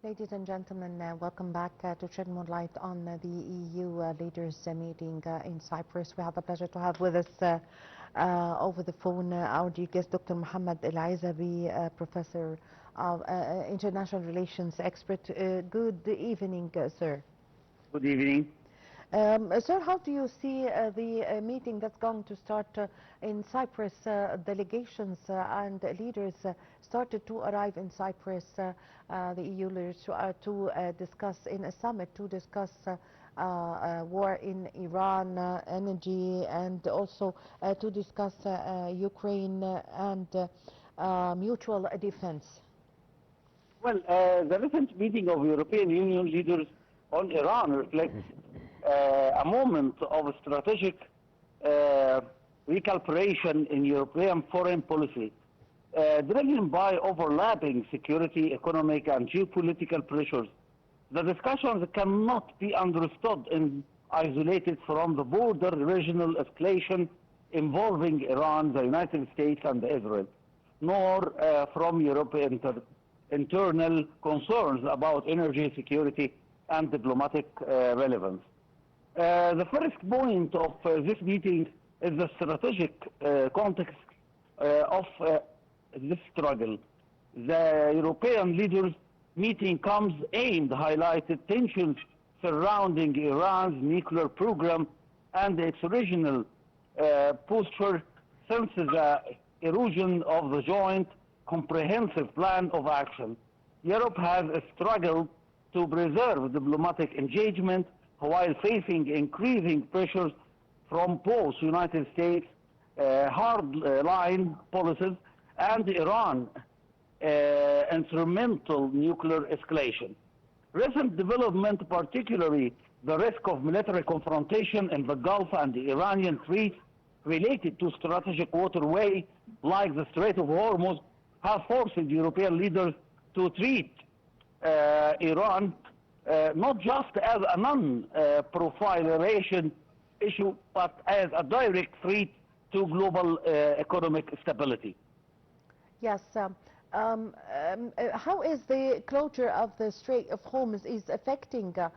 Ladies and gentlemen, welcome back to shed more light on the EU leaders meeting in Cyprus. We have the pleasure to have with us over the phone our dear guest, Dr. Mohamed Ezaby, Professor of International Relations Expert. Good evening, sir. Good evening. Sir, how do you see the meeting that's going to start in Cyprus? Delegations and leaders started to arrive in Cyprus, the EU leaders, to discuss in a summit, to discuss war in Iran, energy, and also to discuss Ukraine and mutual defense. Well, the recent meeting of European Union leaders on Iran reflects a moment of strategic recalibration in European foreign policy, driven by overlapping security, economic, and geopolitical pressures. The discussions cannot be understood in isolated from the broader regional escalation involving Iran, the United States, and Israel, nor from European internal concerns about energy security and diplomatic relevance. The first point of this meeting is the strategic context of this struggle. The European leaders meeting comes aimed highlighted tensions surrounding Iran's nuclear program and its original posture since the erosion of the joint comprehensive plan of action. Europe has struggled to preserve diplomatic engagement while facing increasing pressures from both United States hard-line policies and Iran instrumental nuclear escalation. Recent development, particularly the risk of military confrontation in the Gulf and the Iranian threats related to strategic waterway like the Strait of Hormuz, have forced European leaders to treat Iran not just as a non-proliferation issue, but as a direct threat to global economic stability. Yes. How is the closure of the Strait of Hormuz is affecting the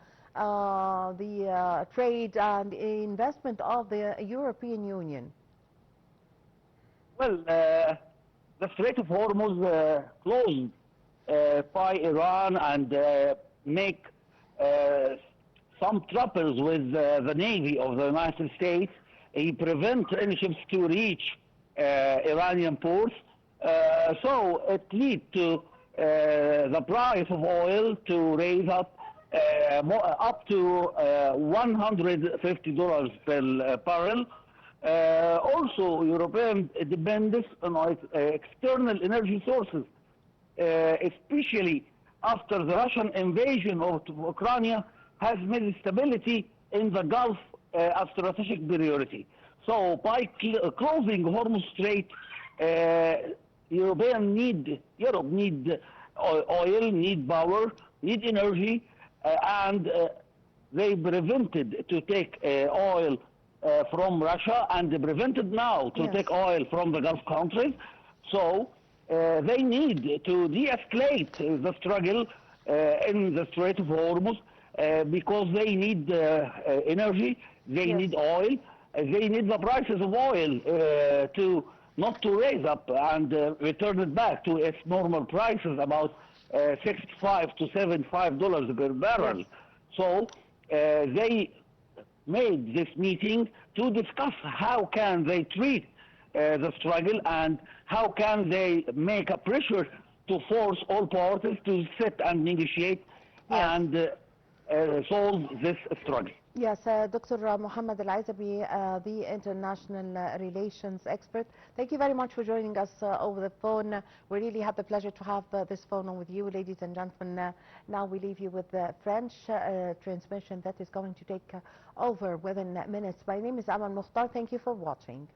trade and investment of the European Union? Well, the Strait of Hormuz closed by Iran and make some troubles with the Navy of the United States. It prevents any ships to reach Iranian ports. So it leads to the price of oil to raise up to $150 per barrel. Also, European depends on its external energy sources, especially after the Russian invasion of Ukraine has made stability in the Gulf a strategic priority. So by closing Hormuz Strait, Europe need oil, need power, need energy, and they prevented to take oil from Russia, and they prevented now to take oil from the Gulf countries. So they need to de-escalate the struggle in the Strait of Hormuz because they need energy, they need oil, they need the prices of oil to not to raise up and return it back to its normal prices, about $65 to $75 per barrel. Yes. So they made this meeting to discuss how can they treat the struggle and how can they make a pressure to force all parties to sit and negotiate and solve this struggle. Yes, Dr. Mohamed Ezaby, the International Relations Expert. Thank you very much for joining us over the phone. We really had the pleasure to have this phone on with you, ladies and gentlemen. Now we leave you with the French transmission that is going to take over within minutes. My name is Amal Mukhtar. Thank you for watching.